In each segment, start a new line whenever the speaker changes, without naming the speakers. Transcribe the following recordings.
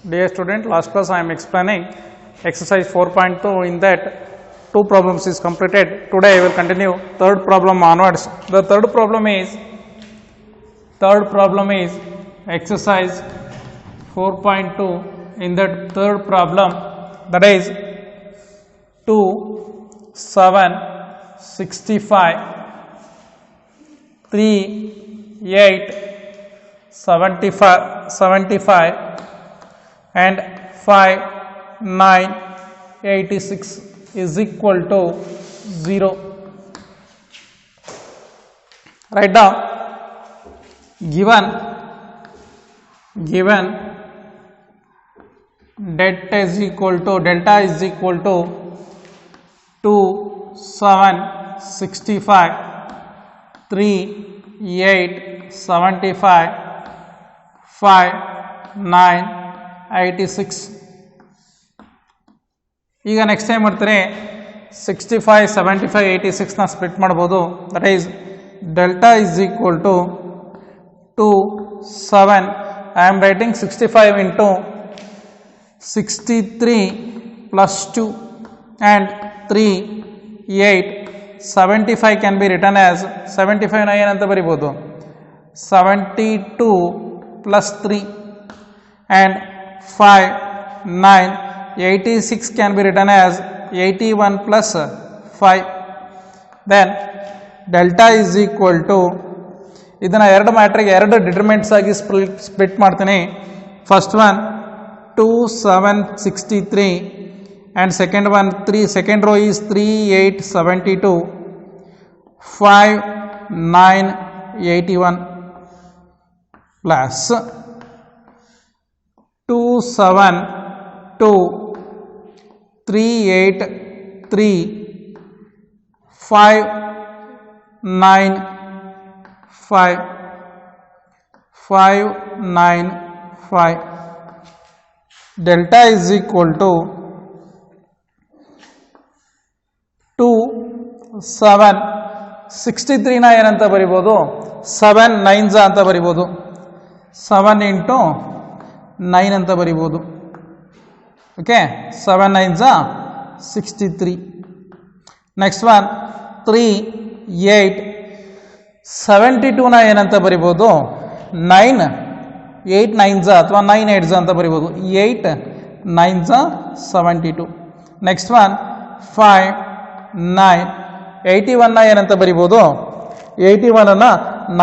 Dear student, last class I am explaining exercise 4.2. In that, two problems is completed. Today I will continue third problem onwards. The third problem is exercise 4.2. In that third problem, that is 2, 7, 65, 3, 8, 75 and 5, 9, 86 is equal to 0. Write down given delta is equal to 2, 7, 65, 3, 8, 75, 5, 9, 86. ಈಗ next time ಮಾಡ್ತಾರೆ 65, 75, 86 ನ split ಮಾಡ್ಬೋದು. That is delta is equal to 2, 7. I am writing 65 into 63 plus 2 and 3, 8, 75 can be return as 75 ನ ಏನಂತ ಬರಿಬೋದು 72 plus 3 and 5, 9, 86 can be written as 81 plus 5. Then delta is equal to ಇದನ್ನ ಎರಡು ಮ್ಯಾಟ್ರಿಗೆ ಎರಡು determinants ಆಗಿ ಸ್ಪ್ಲಿಟ್ ಮಾಡ್ತೀನಿ. First one 2, 7, 63 and second one 3. Second row is 3, 8, 72, 5, 9, 81 plus 2, 7, 2, 3, 8, 3, 5, 9, 5, 5, 9, 5. Delta is equal to 2, 7, 63 ನ ಏನಂತ ಬರಿಬೋದು 7 9s ಅಂತ ಬರಿಬೋದು. 7 ಇಂಟು 9 ಅಂತ ಬರಿಬೋದು. Okay, 7 9s 63. ನೆಕ್ಸ್ಟ್ ಒನ್ 3, 8, 72 ನ ಏನಂತ ಬರಿಬೋದು 9 8 9s ಅಥವಾ 9 8s ಅಂತ ಬರಿಬೋದು. 8 9s 72. ನೆಕ್ಸ್ಟ್ ಒನ್ 5, 9, 81 ನ ಏನಂತ ಬರಿಬೋದು 81 ಅನ್ನ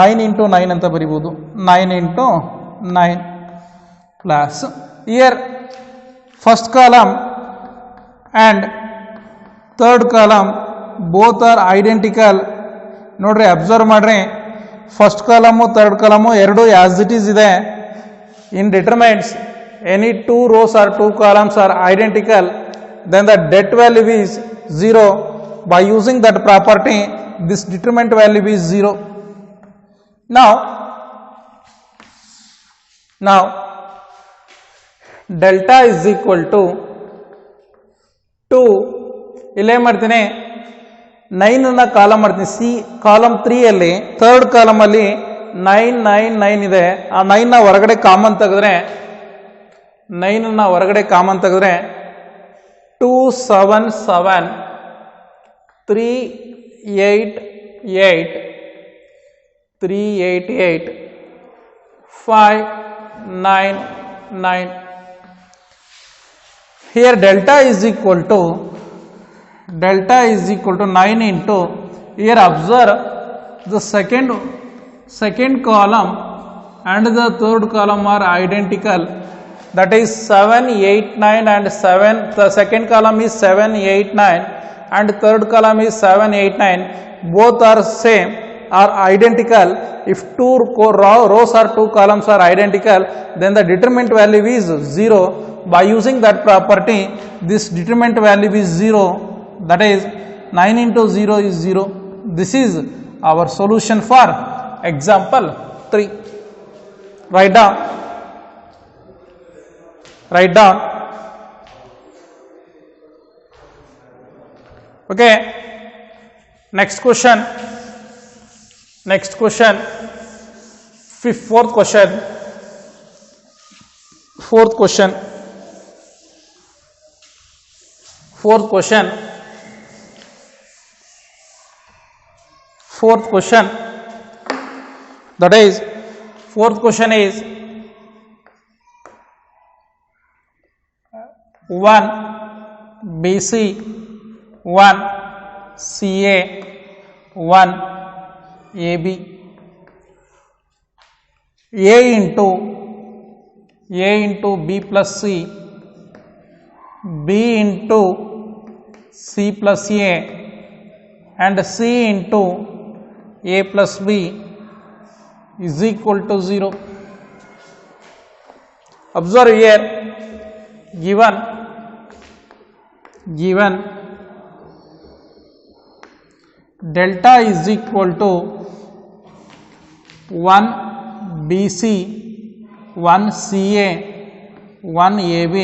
9 ಇಂಟು 9 ಅಂತ ಬರಿಬೋದು. 9 into 9 plus here first column and third column both are identical. ನೋಡ್ರಿ ಅಬ್ಸರ್ವ್ ಮಾಡ್ರಿ, ಫಸ್ಟ್ ಕಾಲಮು ಥರ್ಡ್ ಕಾಲಮು ಎರಡು ಆಸ್ ಇಟ್ ಈಸ್ ಇದೆ. In determinants any two rows or two columns are identical, then the det value is 0. by using that property this determinant value is 0. now delta is equal to 2. ಇಲ್ಲೇ ಮಾಡ್ತೀನಿ 9 ನ column ಮಾಡ್ತೀನಿ. C column 3 ಅಲ್ಲಿ third column ಅಲ್ಲಿ 9 9 9 ಇದೆ. ಆ 9 ನ ಹೊರಗಡೆ ಕಾಮನ್ ತೆಗೆದ್ರೆ 2 7 7, 3 8 8, 3 8 8, 5 9 9. Here delta is equal to 9 into, here observe the second column and the third column are identical, that is 7 8 9 and 7. The second column is 7 8 9 and third column is 7 8 9. both are same, are identical. If two rows or two columns are identical, then the determinant value is 0. by using that property this determinant value is 0, that is 9 into 0 is 0. This is our solution for example 3. write down okay. Next question, fourth question. fourth question. That is, fourth question is 1 BC 1 CA 1 AB. A into B plus C, B into C plus A, and C into A plus B is equal to 0. Observe here, given delta is equal to 1 BC 1 CA 1 AB.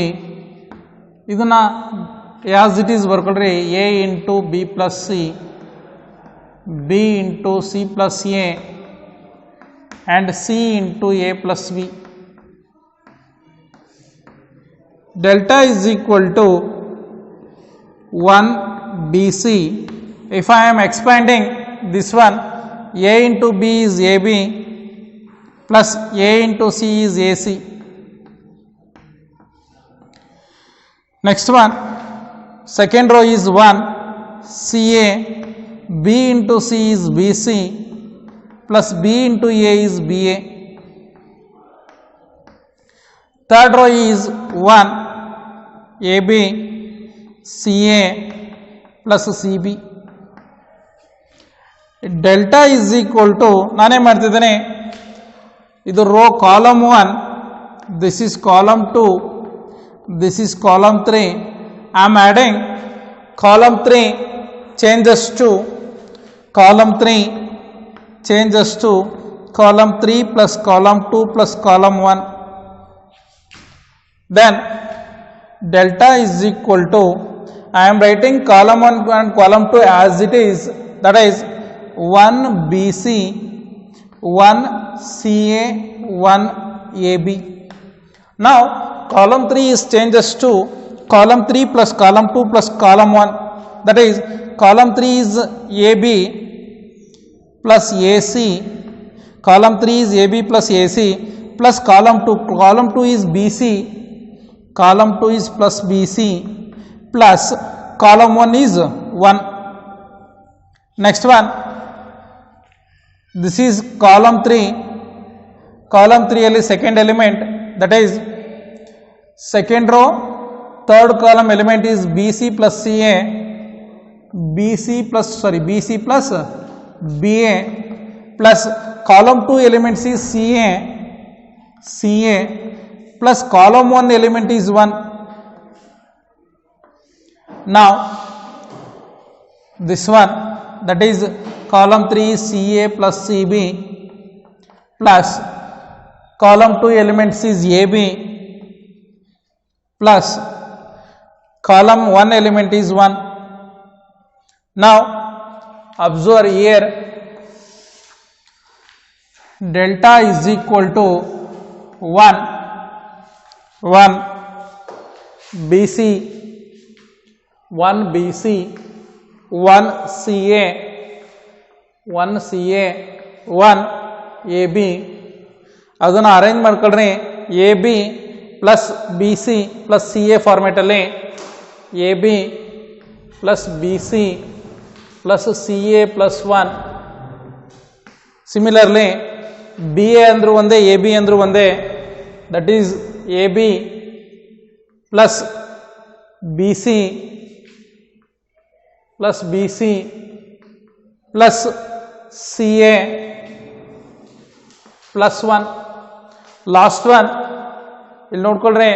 ಇದನ್ನ as it is ಬರ್ಕೊಳ್ರಿ, A into B plus C, B into C plus A, and C into A plus B. Delta is equal to 1 BC. If I am expanding this one, A into B is AB plus A into C is AC. Next one, second row is 1 CA, B into C is BC plus B into A is BA. Third row is 1 AB CA plus CB. Delta is equal to, ನಾನೇ ಮಾಡ್ತಿದ್ದೇನೆ, ಇದು row column 1, this is column 2, this is column 3. I am adding column 3 changes to column 3 changes to column 3 plus column 2 plus column 1. Then delta is equal to, I am writing column 1 and column 2 as it is, that is 1 BC 1 CA 1 AB. Now column 3 is changes to column 3 plus column 2 plus column 1, that is column 3 is AB plus AC, column 3 is AB plus AC plus column 2 is BC, column 2 is plus BC plus column 1 is 1. Next one, this is column 3 ಅಲ್ಲಿ second element, that is second row third column element is BC plus CA, BC plus BA plus column 2 elements is CA plus column 1 element is 1. Now this one, that is column 3 is CA plus CB plus column 2 elements is AB plus column 1 element is 1. Now observe here, delta is equal to 1 BC 1 BC 1 CA 1 CA 1 AB. ಅದನ್ನು arrange ಮಾಡ್ಕೊಳ್ರಿ, AB plus BC plus CA ಫಾರ್ಮೆಟಲ್ಲಿ AB plus BC plus CA plus 1. Similarly BA ಅಂದರೂ ಒಂದೇ, AB ಅಂದರೂ ಒಂದೇ, that is AB plus BC plus BC plus CA plus 1. Last one ಇಲ್ಲಿ ನೋಡ್ಕೊಳ್ರಿ,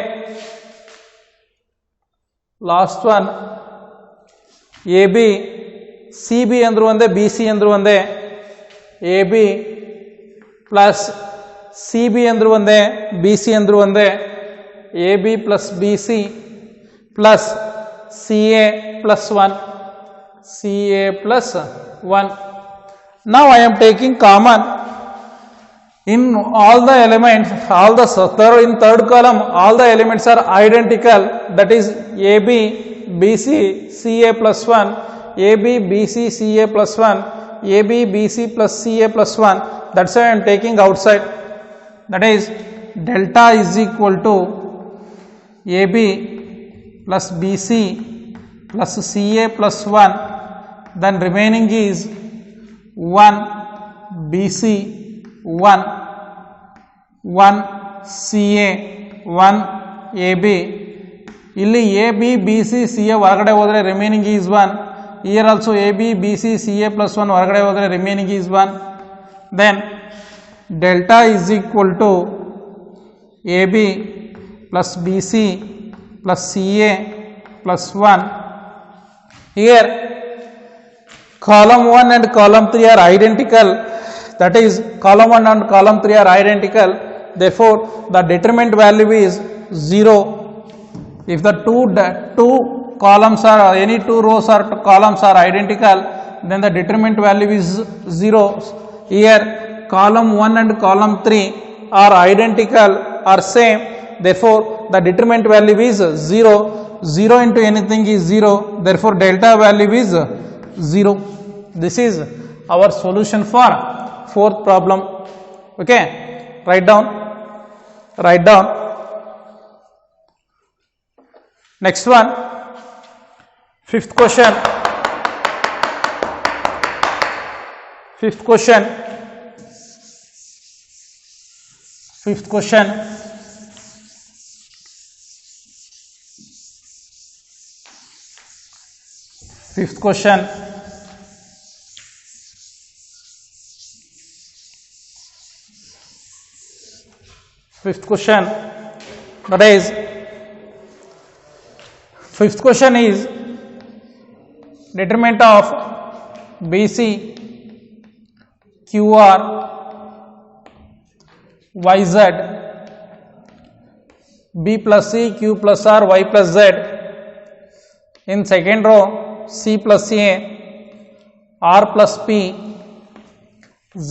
last one AB CB ಅಂದರೂ ಒಂದೇ, BC ಅಂದರೂ ಒಂದೇ, AB plus CB ಅಂದರೂ ಒಂದೇ, BC ಅಂದರೂ ಒಂದೇ, AB plus BC plus CA plus 1, CA plus 1. Now I am taking common in all the elements, all the in third column all the elements are identical, that is AB BC CA plus 1, AB BC CA plus 1, AB BC plus CA plus 1. That's why I am taking outside. That is delta is equal to AB plus BC plus CA plus 1. Then remaining is 1 BC 1 1 CA 1 AB. ಇಲ್ಲಿ AB BC CA ಹೊರಗಡೆ ಹೋದರೆ remaining is 1. Here also AB BC CA plus 1 ಹೊರಗಡೆ ಹೋದರೆ remaining is 1. Then delta is equal to AB plus BC plus CA plus 1. Here column 1 and column 3 are identical. That is column 1 and column 3 are identical. Therefore the determinant value is 0. If the two columns are any two rows or columns are identical, then the determinant value is 0. Here column 1 and column 3 are identical or same. Therefore the determinant value is 0. 0 into anything is 0. Therefore delta value is 0. This is our solution for fourth problem. Okay, write down. Next one, fifth question. Fifth question. Fifth question. Fifth question. Fifth question. That is, fifth question is determinant of BC QR YZ B plus C Q plus R Y plus Z. In second row C plus A R plus P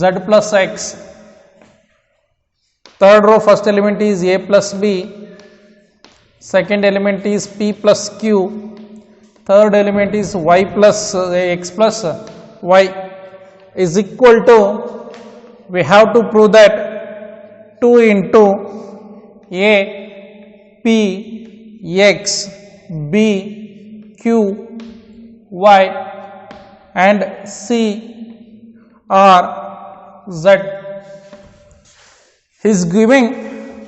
Z plus X. Third row first element is A plus B, second element is P plus Q, third element is Y plus X plus Y is equal to, we have to prove that 2 into A P X B Q Y and C R Z is giving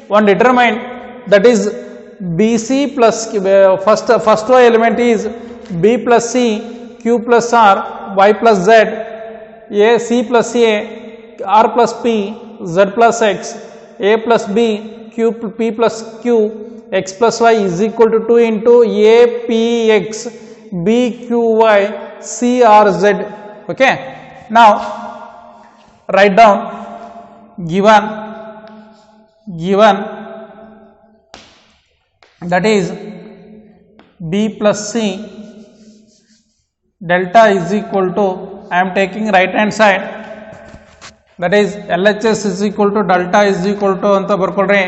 one determinant, that is BC plus first row element is B plus C Q plus R Y plus Z, A C plus A R plus P Z plus X, A plus B Q P plus Q X plus Y is equal to 2 into A P X B Q Y C R Z. Okay, now write down given that is B plus C delta is equal to, I am taking right hand side, that is LHS is equal to delta is equal to anta barkodre,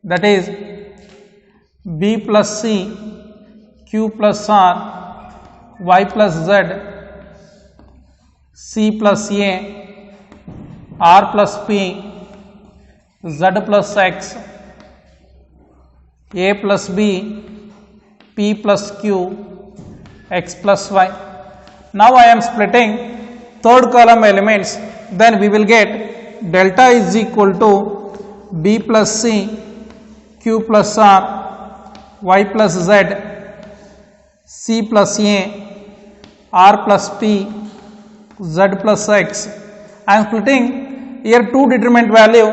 that is B plus C Q plus R Y plus Z C plus A R plus P Z plus X A plus B P plus Q X plus Y. Now I am splitting third column elements, then we will get delta is equal to B plus C Q plus R Y plus Z C plus A R plus P Z plus X. I am splitting here two determinant value.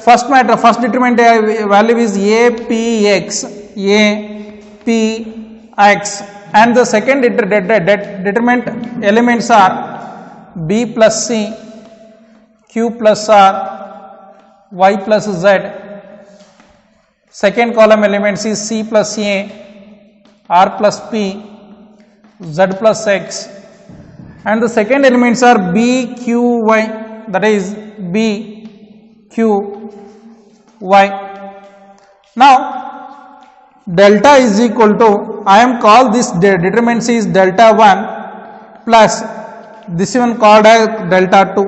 First determinant value is APX and the second determinant elements are B plus C Q plus R Y plus Z. Second column elements is C plus A R plus P Z plus X, and the second elements are B Q Y, that is B Q Y. Now delta is equal to, I am called this determinants is delta 1 plus this one called as delta 2.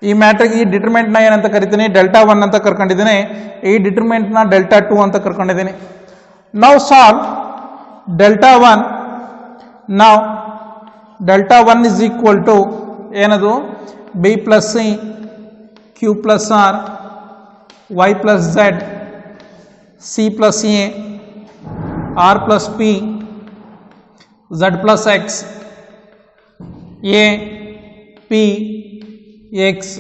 ಈ matrix ಈ ಡಿಟರ್ಮೆಂಟ್ನ ಏನಂತ ಕರಿತೀನಿ, delta 1 ಅಂತ ಕರ್ಕೊಂಡಿದ್ದೀನಿ. ಈ ಡಿಟರ್ಮೆಂಟ್ನ delta 2 ಅಂತ ಕರ್ಕೊಂಡಿದ್ದೀನಿ. Now solve delta 1. Now delta 1 is equal to ಏನದು, B plus C, Q plus R, Y plus Z, C plus A, R plus P, Z plus X, A P X.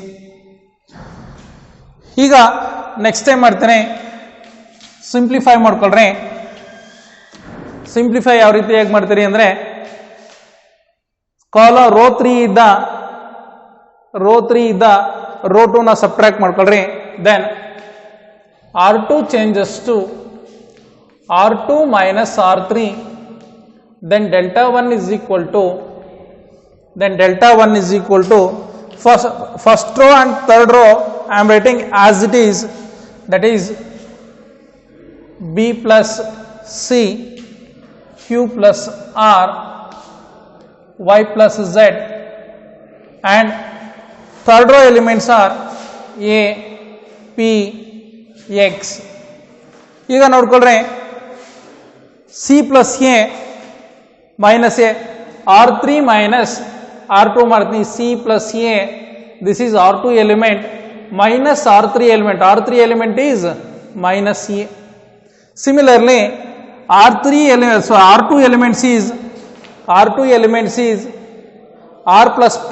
ಈಗ next time ಮಾಡ್ತೇನೆ, simplify ಮಾಡ್ಕೊಳ್ರಿ. Simplify ಯಾವ ರೀತಿ ಹೇಗೆ ಮಾಡ್ತೀರಿ ಅಂದರೆ, row 3 ಇದ್ದ ರೋ 2ನ ಸಬ್ಟ್ರಾಕ್ಟ್ ಮಾಡ್ಕೊಳ್ರಿ. Then R2 changes to R2 minus R3, then delta 1 is equal to first row and third row I am writing as it is, that is B plus C, Q plus R, Y plus Z, and third row elements are A, P, X. ಈಗ ನೋಡ್ಕೊಳ್ರಿ, C plus A minus A, R3 minus R2 ಮಾಡ್ತೀನಿ, C plus A, this is R2 element minus R3 element, R3 element is minus A. Similarly, R2 elements is R plus P,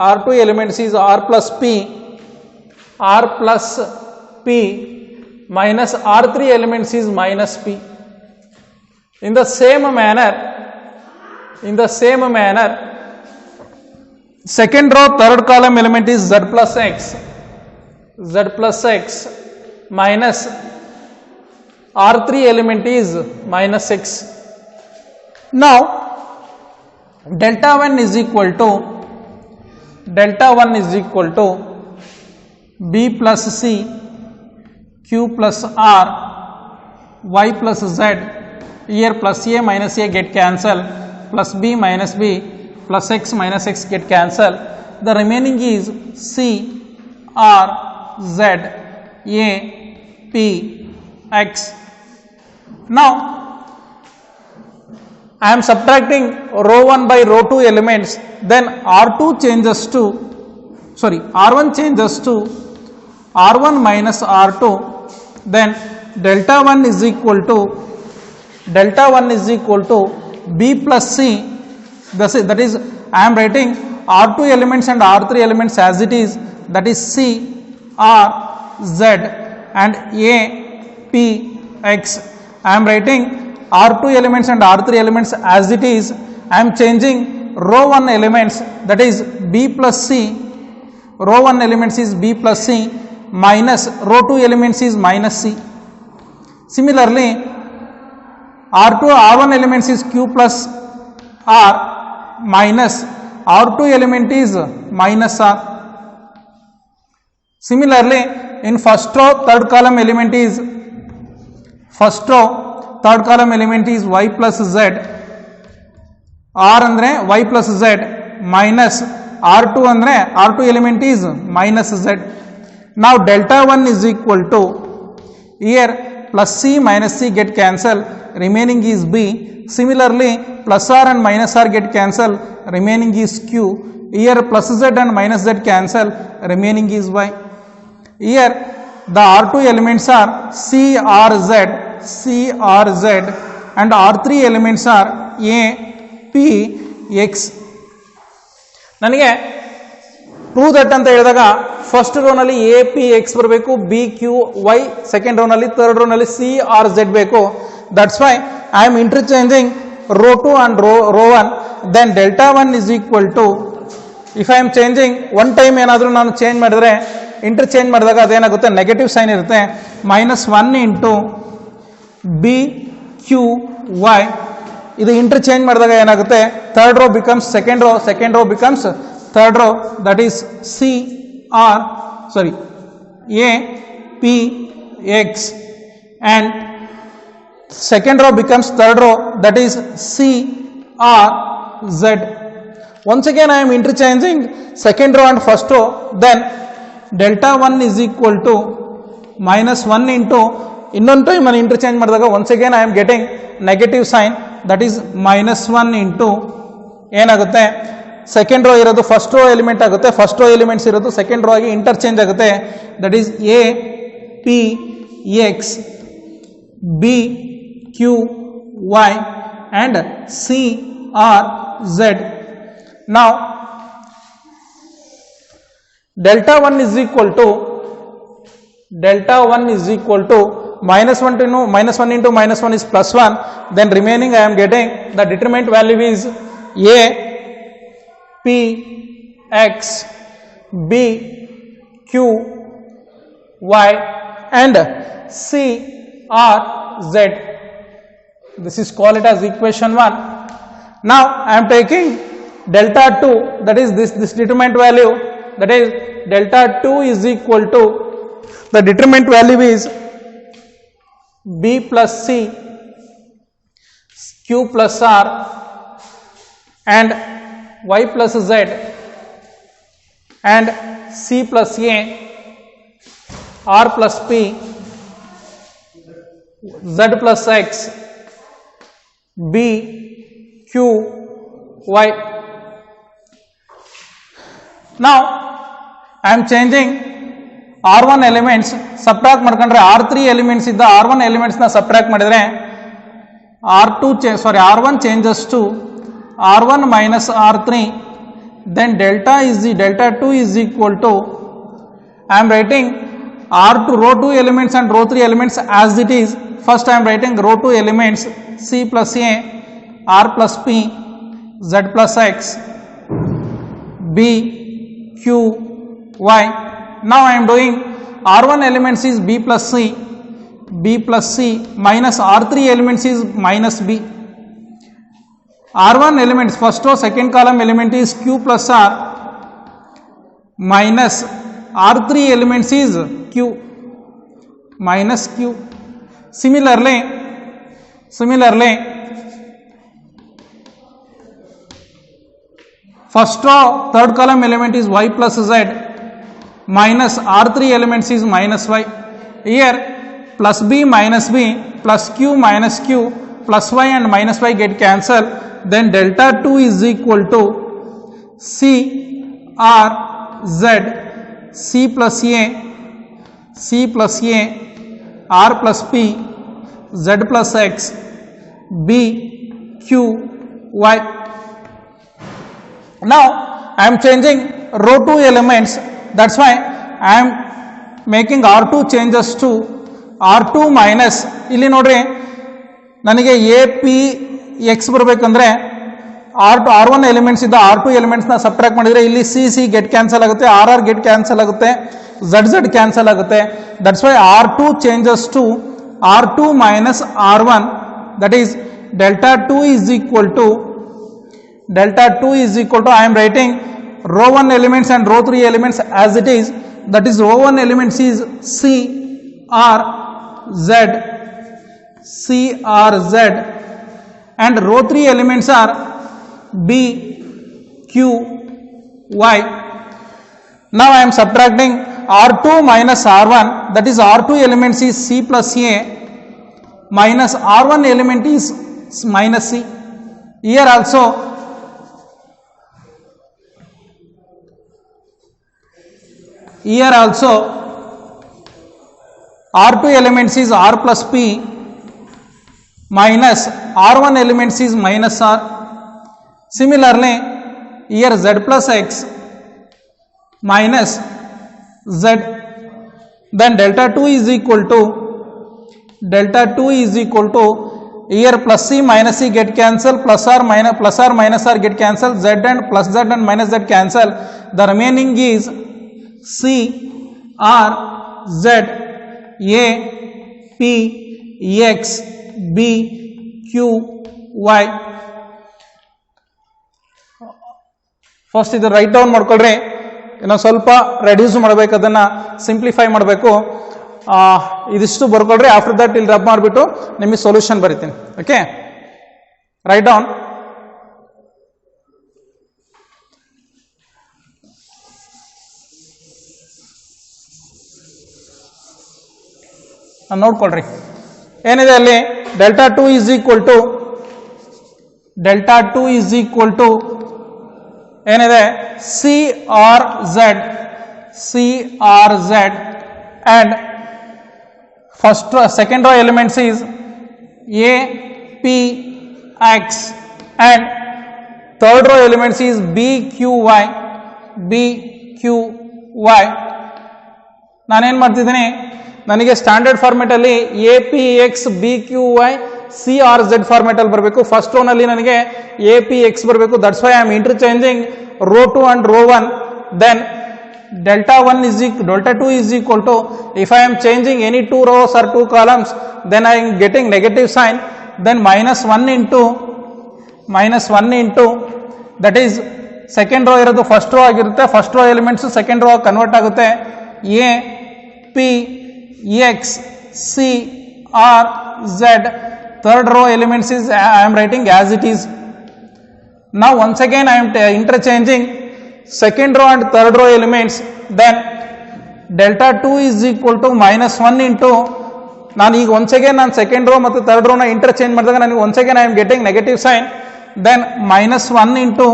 R2 elements is R plus P minus R3 elements is minus P. In the same manner, second row third column element is Z plus X minus R3 element is minus X. Now delta 1 is equal to B plus C, Q plus R, Y plus Z. Here plus A minus A get cancel, plus B minus B, plus X minus X get cancel. The remaining is C, R, Z, A, P, X. Now I am subtracting row 1 by row 2 elements, then R1 changes to R1 minus R2, then delta 1 is equal to B plus C, that is I am writing R2 elements and R3 elements as it is, that is C, R, Z and A, P, X. I am writing R2 elements and R3 elements as it is. I am changing row 1 elements, that is B plus C, row 1 elements is B plus C minus row 2 elements is minus C. Similarly, R1 elements is Q plus R minus R2 element is minus R. Similarly, in first row third column element is Y plus Z, R andre Y plus Z minus R2 andre R2 element is minus Z. Now delta 1 is equal to, here plus C minus C get cancel, remaining is B. Similarly, plus R and minus R get cancel, remaining is Q. Here plus Z and minus Z cancel, remaining is Y. Here the R2 elements are C, R, Z and R3 elements are A, P, X. ನನಗೆ prove that ಅಂತ ಹೇಳಿದಾಗ first row ನಲ್ಲಿ A, P, X ಬರಬೇಕು, B, Q, Y, second row ನಲ್ಲಿ third row ನಲ್ಲಿ C, R, Z ಬೇಕು. That's why I am interchanging row 2 and row 1. Then delta 1 is equal to, if I am changing one time ಏನಾದರೂ ನಾನು change ಮಾಡಿದ್ರೆ, interchange ಮಾಡಿದಾಗ ಅದೇನಾಗುತ್ತೆ, negative sign ಇರುತ್ತೆ, -1 into B, Q, Y. ಇದು interchange ಮಾಡಿದಾಗ ಏನಾಗುತ್ತೆ, third row becomes second row becomes third row, that is A, P, X and second row becomes third row, that is C R Z. Once again I am interchanging second row and first row, then delta 1 is equal to minus 1 into ಇನ್ನೊಂದು time ನಾನು interchange ಮಾಡಿದಾಗ once again I am getting negative sign, that is minus 1 into ಏನಾಗುತ್ತೆ second row ಇರೋದು first row element ಆಗುತ್ತೆ, first row elements ಇರೋದು second row ಆಗಿ interchange ಆಗುತ್ತೆ, that is A P X B Q Y and C R Z. ನಾವು delta 1 is equal to minus 1 into minus 1 is plus 1, then remaining I am getting the determinant value is a p x b q y and c r z. This is called it as equation 1. Now I am taking delta 2, that is this determinant value, that is delta 2 is equal to, the determinant value is b plus c q plus r and y plus z and c plus a r plus p z plus x b q y. Now I am changing R1 elements, subtract ಮಾಡ್ಕೊಂಡ್ರೆ R3 elements ಇದ್ದ R1 elements ನ subtract ಮಾಡಿದ್ರೆ R1 changes to R1 minus R3, then delta 2 is equal to, I am writing R2 row 2 elements and row 3 elements as it is. First I am writing row 2 elements C plus A, R plus P, Z plus X, B, Q, Y. Now I am doing R1 elements is B plus C minus R3 elements is minus B. R1 elements, first row second column element is Q plus R minus R3 elements is Q minus Q. Similarly first row third column element is Y plus Z minus R3 elements is minus Y. Here plus B minus B plus Q minus Q plus Y and minus Y get cancelled, then delta 2 is equal to C R Z C plus A R plus P Z plus X B Q Y. Now I am changing row 2 elements, that's why I am making R2 changes to R2 minus, ಇಲ್ಲಿ ನೋಡ್ರಿ ನನಗೆ A P X ಬರಬೇಕಂದ್ರೆ R1 elements ಇದ್ದ R2 ಎಲಿಮೆಂಟ್ಸ್ನ subtract ಮಾಡಿದರೆ ಇಲ್ಲಿ C get cancel ಆಗುತ್ತೆ, R get cancel ಆಗುತ್ತೆ, Z cancel ಆಗುತ್ತೆ. That's why R2 changes to R2 minus R1, that is delta 2 is equal to I am writing row 1 elements and row 3 elements as it is, that is row 1 elements is C R Z and row 3 elements are B Q Y. Now I am subtracting R2 minus R1, that is R2 elements is C plus A minus R1 element is minus C. Here also R2 elements is R plus P minus R1 elements is minus R. Similarly here Z plus X minus Z, then delta 2 is equal to here plus C minus C get cancelled, plus R minus R get cancelled, Z and plus Z and minus Z cancel, the remaining is C R Z A P X B Q Y. First ಇದು write down ಮಾಡ್ಕೊಳ್ರಿ, ಇನ್ನೊಂದು ಸ್ವಲ್ಪ reduce ಮಾಡಬೇಕು, ಅದನ್ನು simplify ಮಾಡಬೇಕು. ಇದಿಷ್ಟು ಬರ್ಕೊಳ್ರಿ. After that ಇಲ್ಲಿ rub ಮಾಡಿಬಿಟ್ಟು ನಿಮಗೆ ಸೊಲ್ಯೂಷನ್ ಬರಿತೀನಿ. Okay, right down. ನೋಡ್ಕೊಳ್ರಿ ಏನಿದೆ ಅಲ್ಲಿ. ಡೆಲ್ಟಾ 2 ಈಸ್ ಈಕ್ವಲ್ ಟು ಏನಿದೆ C R Z and second row elements is A, P, X and third row elements is B, Q, Y. ನಾನೇನು ಮಾಡ್ತಿದ್ದೀನಿ, ನನಗೆ ಸ್ಟ್ಯಾಂಡರ್ಡ್ ಫಾರ್ಮೆಟ್ ಅಲ್ಲಿ A P X B Q Y C R Z format ಅಲ್ಲಿ ಬರಬೇಕು. First row ನಲ್ಲಿ ನನಗೆ A P X ಬರಬೇಕು. That's why I am interchanging row 2 and row 1. Then delta 2 is equal to, if I am changing any 2 rows or 2 columns, then I am getting negative sign. Then minus 1 into that is second row ಇರೋದು first row ಆಗಿರುತ್ತೆ. First row elements second row convert ಆಗುತ್ತೆ. A P X C R Z third row elements is I am writing as it is. Now once again I am interchanging second row and third row elements. Then delta 2 is equal to minus 1 into, ನಾನು ಈಗ once again ನಾನು second row ಮತ್ತು third ರೋನ interchange ಮಾಡಿದಾಗ ನನಗೆ once again I am getting negative sign. Then minus 1 into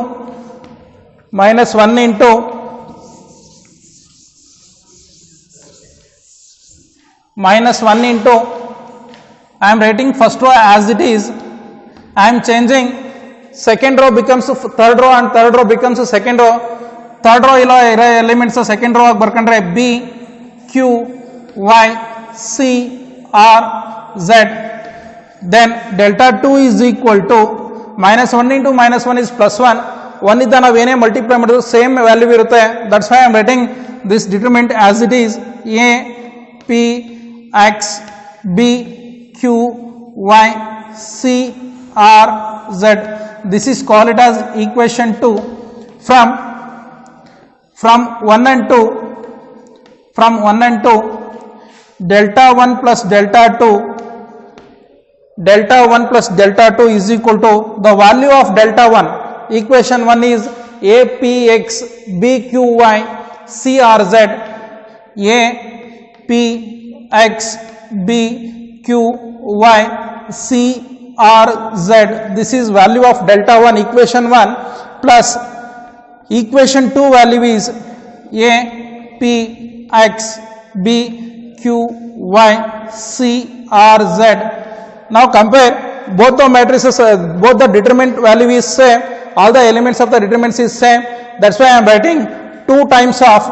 I am writing first row as it is. I am changing second row becomes third row and third row becomes second row. Third row ಇರೋ elements second row ಆಗಿ ಬರ್ಕೊಂಡ್ರೆ B Q Y C R Z. Then delta 2 is equal to minus 1 into minus 1 is plus 1. 1 ಇದ್ದ ನಾವು ಏನೇ multiply ಮಾಡಿದ್ರು same value ಇರುತ್ತೆ. That's why I am writing this determinant as it is A P X B Q Y C R Z. This is call it as equation 2. From 1 and 2, delta 1 plus delta 2 is equal to the value of delta 1. Equation 1 is APX BQY CRZ. APX BQY CRZ. This is value of delta 1, equation 1, plus equation 2 value is A P X B Q Y C R Z. Now compare both the matrices, both the determinant value is same, all the elements of the determinants is same. That's why I am writing 2 times of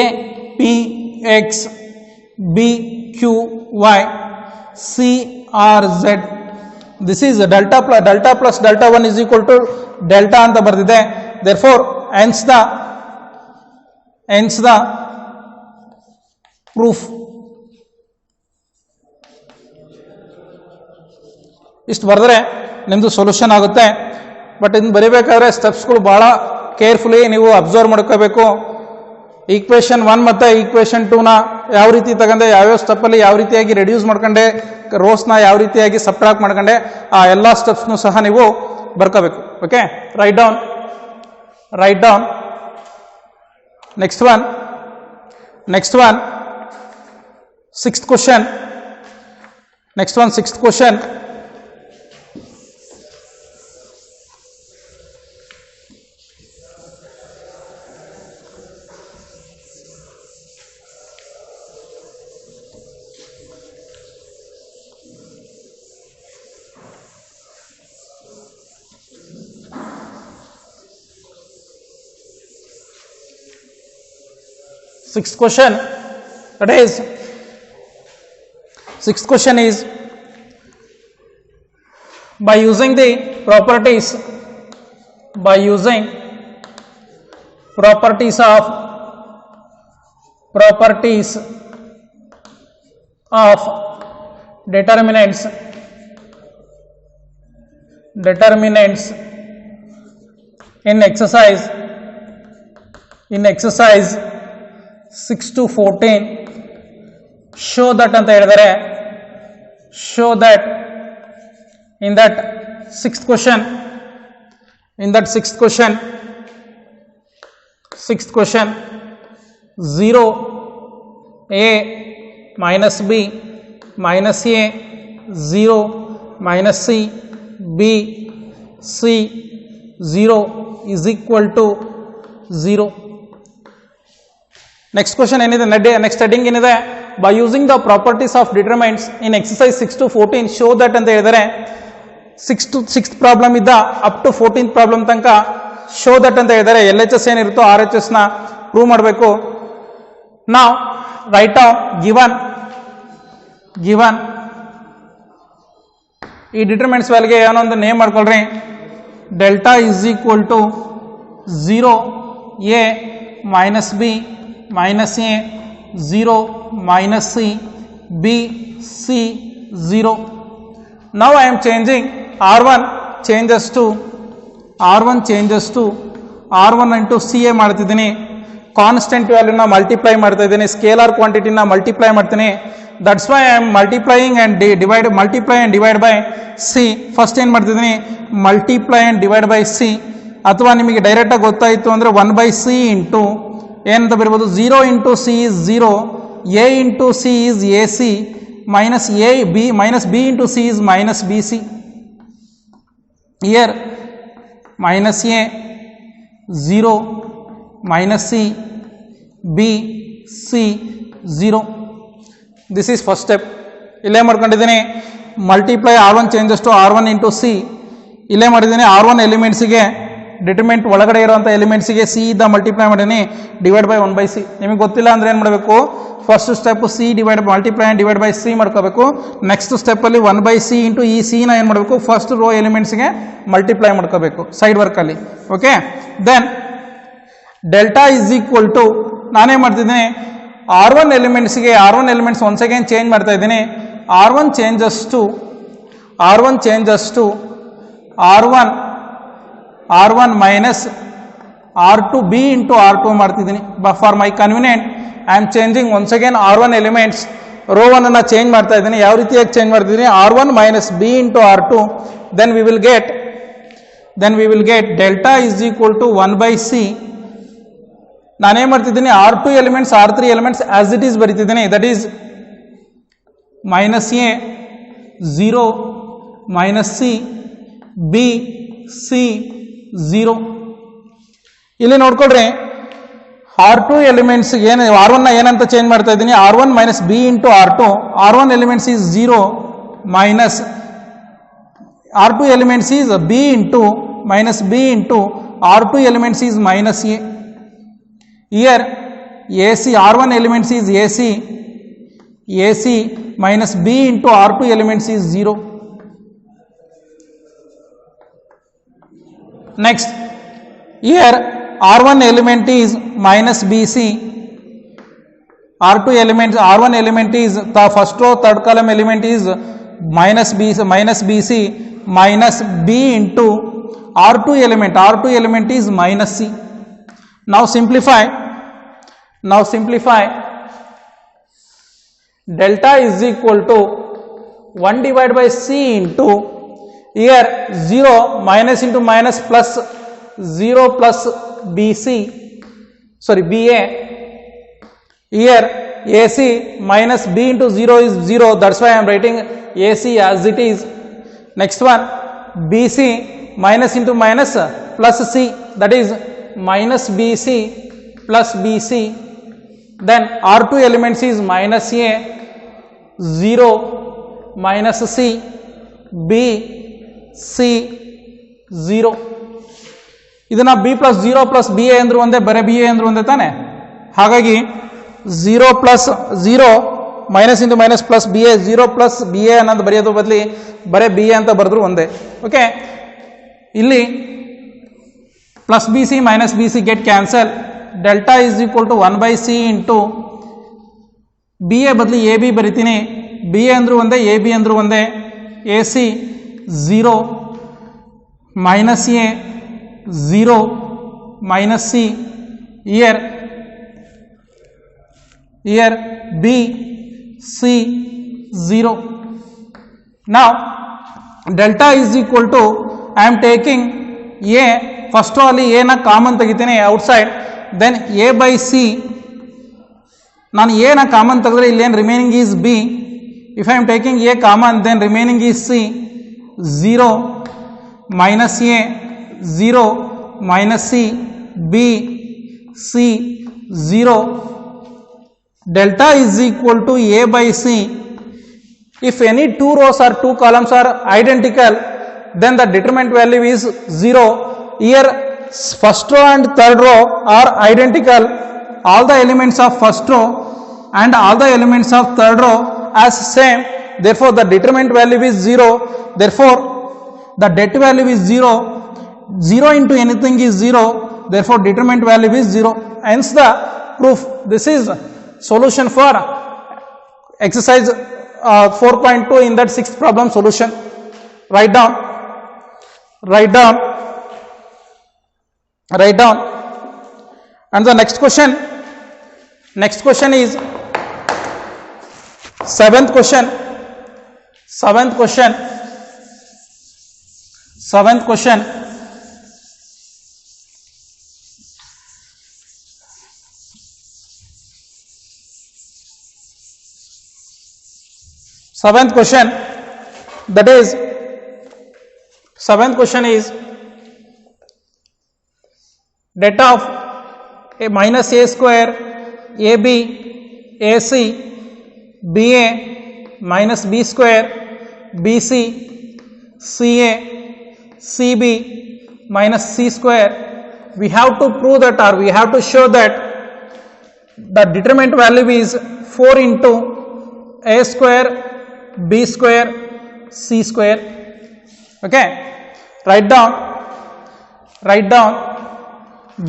A P X B Q Y C R Z. This is delta plus delta 1 is equal to delta ಅಂತ ಬರ್ತಿದೆ. Therefore hence the proof. ಇಷ್ಟು ಬರೆದ್ರೆ ನಿಮ್ಮದು solution ಆಗುತ್ತೆ. But ಇದನ್ನು ಬರೀಬೇಕಾದ್ರೆ ಸ್ಟೆಪ್ಸ್ಗಳು ಭಾಳ carefully ನೀವು observe ಮಾಡ್ಕೋಬೇಕು. ಈಕ್ವೇಷನ್ 1 ಮತ್ತು ಈಕ್ವೇಷನ್ 2ನ ಯಾವ ರೀತಿ ತಗೊಂಡೆ, ಯಾವ್ಯಾವ ಸ್ಟೆಪ್ಪಲ್ಲಿ ಯಾವ ರೀತಿಯಾಗಿ ರೆಡ್ಯೂಸ್ ಮಾಡ್ಕೊಂಡೆ, ರೋಸ್ನ ಯಾವ ರೀತಿಯಾಗಿ ಸಬ್ಟ್ರಾಕ್ಟ್ ಮಾಡ್ಕೊಂಡೆ, ಆ ಎಲ್ಲ ಸ್ಟೆಪ್ಸ್ನು ಸಹ ನೀವು ಬರ್ಕೋಬೇಕು. Okay, right down. Next one sixth question. Sixth question is by using the properties of determinants in exercise 6 to 14 show that ಅಂತ ಹೇಳಿದರೆ show that in that sixth question sixth question 0 a minus b minus a 0 minus c b c 0 is equal to 0. Next question ಏನಿದೆ, next heading ಏನಿದೆ, by using the properties of determinants in exercise 6 to 14 show that ಅಂತ ಹೇಳಿದರೆ 6th problem ಇದ್ದ up to 14th problem ತನಕ show that ಅಂತ ಹೇಳಿದರೆ LHS ಏನಿರುತ್ತೋ RHS ನ ಪ್ರೂವ್ ಮಾಡಬೇಕು. ನಾವು ರೈಟ್ ಆಫ್ ಗಿವನ್ ಈ ಡಿಟರ್ಮಿನೆಂಟ್ಸ್ ವ್ಯಾಲ್ಯೂಗೆ ಏನೋ ಒಂದು ನೇಮ್ ಮಾಡ್ಕೊಳ್ರಿ. Delta is equal to 0 a minus b minus a 0 minus c b c 0. Now I am changing r1 changes to r1 into ca ಮಾಡ್ತಿದ್ದೀನಿ. ಕಾನ್ಸ್ಟೆಂಟ್ ವ್ಯಾಲ್ಯೂನ ಮಲ್ಟಿಪ್ಲೈ ಮಾಡ್ತಾ ಇದ್ದೀನಿ, ಸ್ಕೇಲಾರ್ ಕ್ವಾಂಟಿಟಿನ ಮಲ್ಟಿಪ್ಲೈ ಮಾಡ್ತೀನಿ. That's why I am multiplying and divide by C. First ಏನು ಮಾಡ್ತಿದ್ದೀನಿ, multiply and divide by C, ಅಥವಾ ನಿಮಗೆ ಡೈರೆಕ್ಟಾಗಿ ಗೊತ್ತಾಯಿತು ಅಂದರೆ 1/c ಇಂಟು ಏನಂತ ಬರಿಬೋದು, 0 into C is 0, a into C is A C, minus b into c is minus bc. Here minus a 0 minus c b c 0. This is first step. ಇಲ್ಲೇ ಮಾಡ್ಕೊಂಡಿದ್ದೀನಿ multiply r1 changes to r1 into c. ಇಲ್ಲೇ ಮಾಡಿದ್ದೀನಿ r1 ಎಲಿಮೆಂಟ್ಸಿಗೆ determinant ಒಳಗಡೆ ಇರುವಂಥ ಎಲಿಮೆಂಟ್ಸಿಗೆ C ಇದ್ದ multiply ಮಾಡೀನಿ, divide by 1/c. ನಿಮಗೆ ಗೊತ್ತಿಲ್ಲ ಅಂದರೆ ಏನು ಮಾಡಬೇಕು, first step C multiply and divide by C ಮಾಡ್ಕೋಬೇಕು. ನೆಕ್ಸ್ಟ್ ಸ್ಟೆಪ್ಪಲ್ಲಿ 1/c ಇಂಟು ಈ ಸಿನ ಏನು ಮಾಡಬೇಕು, ಫಸ್ಟ್ ರೋ ಎಲಿಮೆಂಟ್ಸ್ಗೆ ಮಲ್ಟಿಪ್ಲೈ ಮಾಡ್ಕೋಬೇಕು ಸೈಡ್ ವರ್ಕಲ್ಲಿ. Okay, then delta is equal to ನಾನೇ ಮಾಡ್ತಿದ್ದೀನಿ r1 elements once again change ಮಾಡ್ತಾ ಇದ್ದೀನಿ. r1 changes to r1 minus r2 b into r2 ಮಾಡ್ತಿದ್ದೀನಿ. For my convenient I am changing once again r1 elements, row 1 ಅನ್ನು change ಮಾಡ್ತಾ ಇದ್ದೀನಿ. ಯಾವ ರೀತಿಯಾಗಿ ಚೇಂಜ್ ಮಾಡ್ತಿದ್ದೀನಿ, r1 minus b into r2, then we will get delta is equal to 1/c. ನಾನೇನು ಮಾಡ್ತಿದ್ದೀನಿ, r2 elements r3 elements as it is ಬರೀತಿದ್ದೀನಿ. That is minus a 0 minus c b c 0. ಇಲ್ಲಿ ನೋಡ್ಕೊಳ್ರಿ, r2 elements ಏನು r1 ನ ಏನಂತ change ಮಾಡ್ತಾ ಇದ್ದೀನಿ, r1 minus b into r2. r1 elements is 0 minus r2 elements is b into minus b into r2 elements is minus a. Here ac r1 elements is ac minus b into r2 elements is 0. Next, here r1 element is minus bc, r1 element is the first row third column element is minus bc minus b into r2 element is minus c. Now simplify delta is equal to 1 divided by c into here 0 minus into minus plus 0 plus bc, sorry ba. Here ac minus b into 0 is 0, that's why I am writing ac as it is. Next one, bc minus into minus plus c, that is minus bc plus bc. Then r2 elements is minus a 0 minus c b c 0. ಇದನ್ನ b plus 0 plus B A ಅಂದ್ರು ಒಂದೇ, ಬರೀ B A ಅಂದ್ರು ಒಂದೇ ತಾನೆ. ಹಾಗಾಗಿ 0 plus 0 minus into minus plus B A, 0 plus B A ಅನ್ನೋದು ಬರೆಯೋದು ಬದಲಿ ಬರೀ ಬಿ ಎ ಅಂತ ಬರೆದ್ರು ಒಂದೇ. ಓಕೆ, ಇಲ್ಲಿ plus B C minus B C get cancel. Delta is equal to 1/c into B A ಬದಲಿ ಎ ಬಿ ಬರಿತೀನಿ. ಬಿ ಎ ಅಂದ್ರು ಒಂದೇ, ಎ ಬಿ ಅಂದ್ರು ಒಂದೇ. A C 0 minus a 0 minus c. Here here B, C 0. Now delta is equal to I am taking A, first of all A na common ತೆಗಿತೀನಿ outside, then A by C, ನಾನು A na common ತೆಗೆದ್ರೆ ಇಲ್ಲಿ ಏನು remaining is B. If I am taking A common, then remaining is C. 0 minus A, 0 minus C, B, C 0. Delta is equal to A by C. If any two rows or two columns are identical, then the determinant value is 0. Here first row and third row are identical. All the elements of first row and all the elements of third row as same. Therefore the determinant value is 0. Therefore the det value is 0. 0 into anything is 0. Therefore determinant value is 0. Hence the proof. This is solution for exercise 4.2 in that sixth problem solution. Write down. And the next question is seventh question. Seventh question, that is, seventh question is det of a minus a square ab ac ba minus b square bc ca cb minus c square. We have to prove that, or we have to show that the determinant value is 4 into a square b square c square. Okay, write down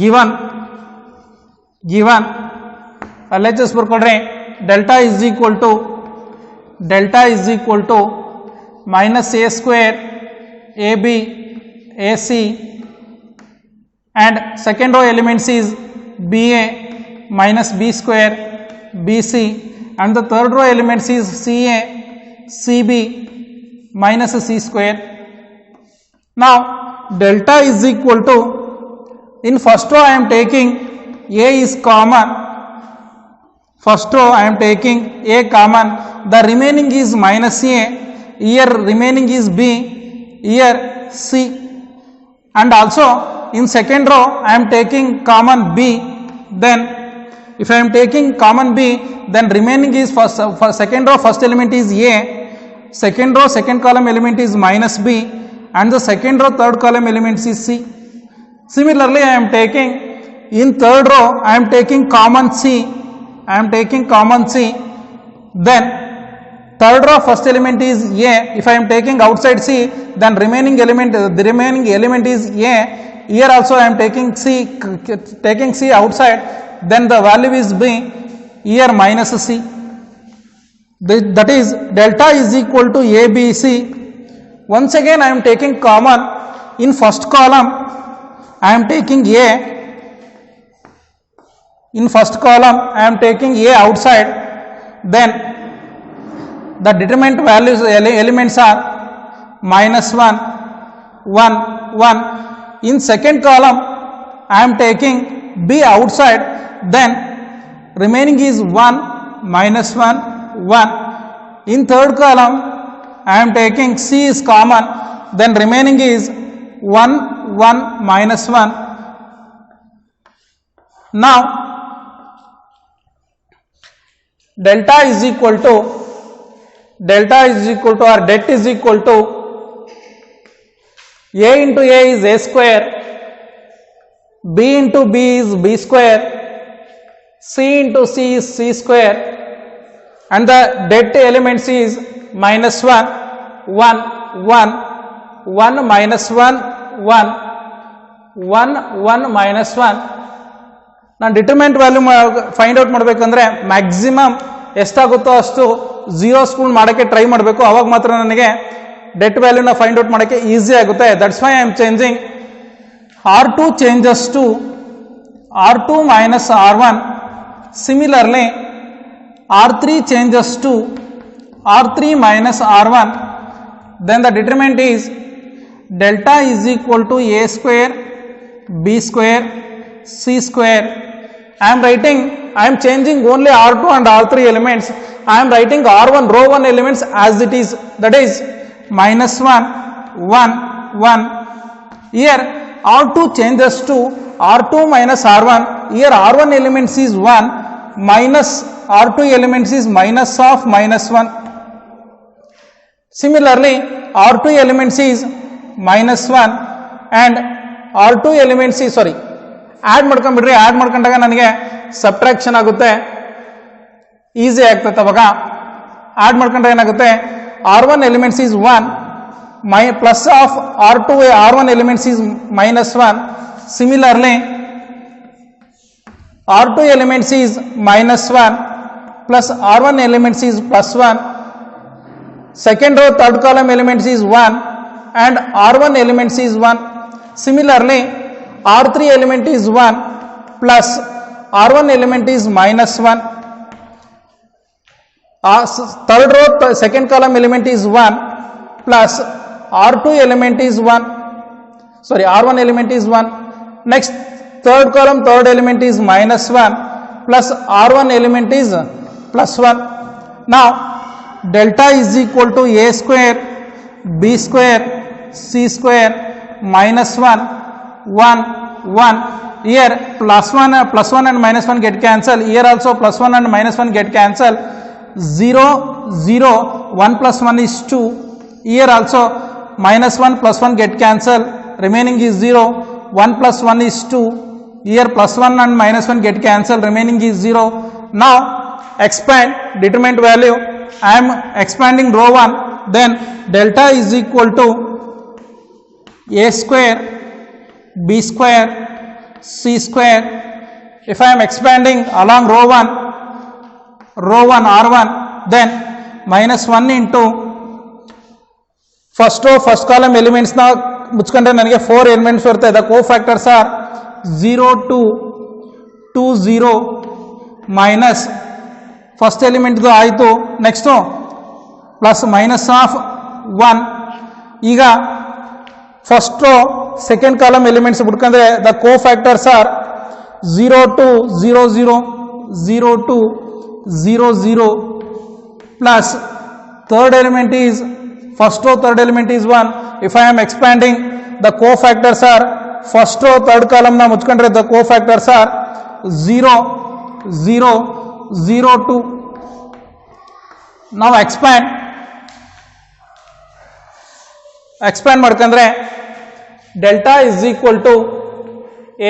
given LHS ಬರ್ಕೊಡ್ರಿ. delta is equal to minus a square ab ac and second row elements is ba minus b square bc and the third row elements is ca cb minus c square. Now delta is equal to, in first row I am taking a is common, first row I am taking a common, the remaining is minus a, here remaining is b, here c, and also in second row I am taking common b. Then if I am taking common b, then remaining is first second row first element is a, second row second column element is minus b, and the second row third column element is c. Similarly I am taking in third row I am taking common c, then third row first element is a. If I am taking outside c, then the remaining element is a. Here also I am taking c outside, then the value is b, here minus c. That is delta is equal to abc. Once again I am taking common, in first column I am taking a, in first column I am taking a outside, then the determinant values elements are minus 1 1 1. In second column I am taking b outside, then remaining is 1 minus 1 1. In third column I am taking c is common, then remaining is 1 1 minus 1. Now delta is equal to, or det is equal to, a into a is a square, b into b is b square, c into c is c square, and the det elements is minus 1 1 1 1 minus 1 1 1 1 minus 1. ನಾನು ಡಿಟರ್ಮೆಂಟ್ value find out ಮಾಡಬೇಕಂದ್ರೆ maximum ಎಷ್ಟಾಗುತ್ತೋ ಅಷ್ಟು zeros ಮಾಡೋಕ್ಕೆ try ಮಾಡಬೇಕು. ಅವಾಗ ಮಾತ್ರ ನನಗೆ debt ವ್ಯಾಲ್ಯೂನ find out ಮಾಡೋಕ್ಕೆ ಈಸಿ ಆಗುತ್ತೆ. That's why I am changing R2 changes to R2 minus R1. Similarly R3 changes to R3 minus R1, then the determinant is delta is equal to A square B square C square. I am changing only R2 and R3 elements. I am writing R1 row 1 elements as it is, that is minus 1 1 1. Here R2 changes to R2 minus R1. Here R1 elements is 1 minus R2 elements is minus of minus 1. Similarly, R2 elements is minus 1 and R2 elements is add ಮಾಡ್ಕೊಂಡ್ಬಿಡ್ರಿ. Add ಮಾಡ್ಕೊಂಡಾಗ ನನಗೆ subtraction ಆಗುತ್ತೆ, easy ಆಗ್ತದೆ. ಅವಾಗ add ಮಾಡ್ಕೊಂಡ್ರೆ ಏನಾಗುತ್ತೆ, R1 elements is 1 plus of R1 elements is minus 1. Similarly, R2 elements is minus 1 plus R1 elements is plus 1. Second row third column elements is 1 and R1 elements is 1. Similarly, R3 element is 1 plus R1 element is minus 1. Third row second column element is 1 plus R2 element is 1. R1 element is 1. Next third column third element is minus 1 plus R1 element is plus 1. Now delta is equal to A square B square C square minus 1 1 1. Here plus 1 and minus 1 get cancelled. Here also plus 1 and minus 1 get cancelled. 0 0 1 plus 1 is 2. Here also minus 1 plus 1 get cancelled. Remaining is 0. 1 plus 1 is 2. Here plus 1 and minus 1 get cancelled. Remaining is 0. Now expand determinant value. I am expanding row 1. Then delta is equal to A square B square C square. If I am expanding along row 1 R1, then minus 1 into first row first column elements na ಮುಚ್ಕೊಂಡ್ರೆ ನನಗೆ 4 elements ಬರುತ್ತೆ. The cofactors are 0 2 2 0 minus first element ಇದು ಆಯಿತು. Next plus minus of 1. ಈಗ first row second column elements ಬಿಟ್ಕೊಂಡ್ರೆ the cofactors are 0 2 0 0 0 2 0 0 plus third element is first row third element is 1. If I am expanding, the cofactors are first row third column na muchkandre the cofactors are 0 0 0 2. Now expand ಮಾಡ್ಕಂದ್ರೆ delta is equal to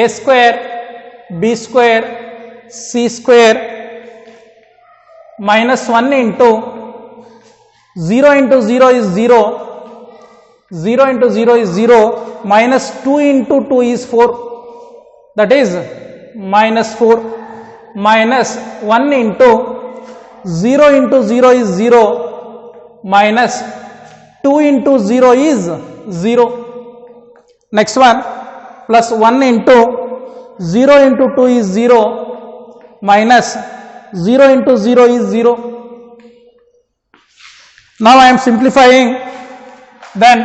A square B square C square minus 1 into 0 into 0 is 0, 0 into 0 is 0, minus 2 into 2 is 4, that is minus 4, minus 1 into 0 into 0 is 0, minus 2 into 0 is 0. Next one, plus 1 into 0 into 2 is 0, minus 0 into 0 is 0. Now I am simplifying, then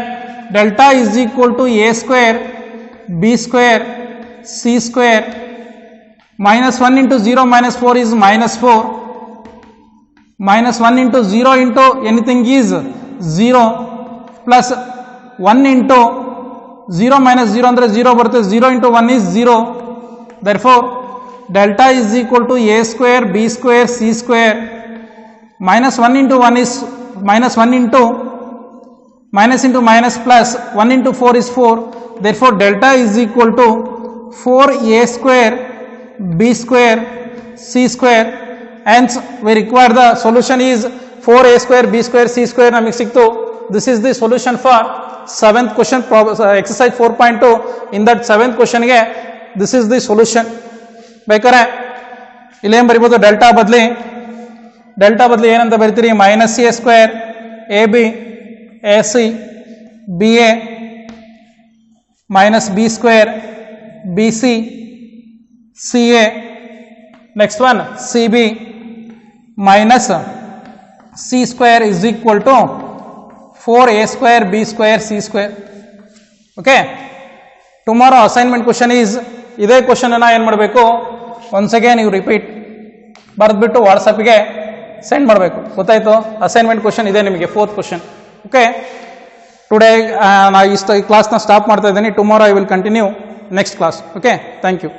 delta is equal to A square B square C square minus 1 into 0 minus 4 is minus 4, minus 1 into 0 into anything is 0 plus 1 into 0 minus 0 andre 0 baruthe, 0 into 1 is 0. Therefore delta is equal to A square B square C square minus 1 into 1 is minus 1 into minus into minus plus 1 into 4 is 4. Therefore delta is equal to 4A square B square C square. Hence we require the solution is 4A square B square C square ನಮಗೆ ಸಿಕ್ತು. This is the solution for 7th question exercise 4.2. in that 7th question ಗೆ this is the solution. ಬೇಕಾರೆ ಇಲ್ಲೇನು ಬರಿಬೋದು, delta ಬದಲಿ ಏನಂತ ಬರಿತೀರಿ, minus A square A B A C B A minus b square bc ca, next one cb minus c square is equal to 4a square b square c square. Okay, tomorrow assignment question is ಇದೇ question ಅನ್ನ ಏನು ಮಾಡಬೇಕು, once again ನೀವು repeat ಬರೆದ್ಬಿಟ್ಟು ವಾಟ್ಸಪ್ಗೆ send ಮಾಡಬೇಕು. ಗೊತ್ತಾಯ್ತು? Assignment question ಇದೆ ನಿಮಗೆ, 4th question. Okay, today ನಾ ಈ ಕ್ಲಾಸ್ನ ಸ್ಟಾಪ್ ಮಾಡ್ತಾ ಇದ್ದೀನಿ. Tomorrow I will continue next class. Okay, thank you.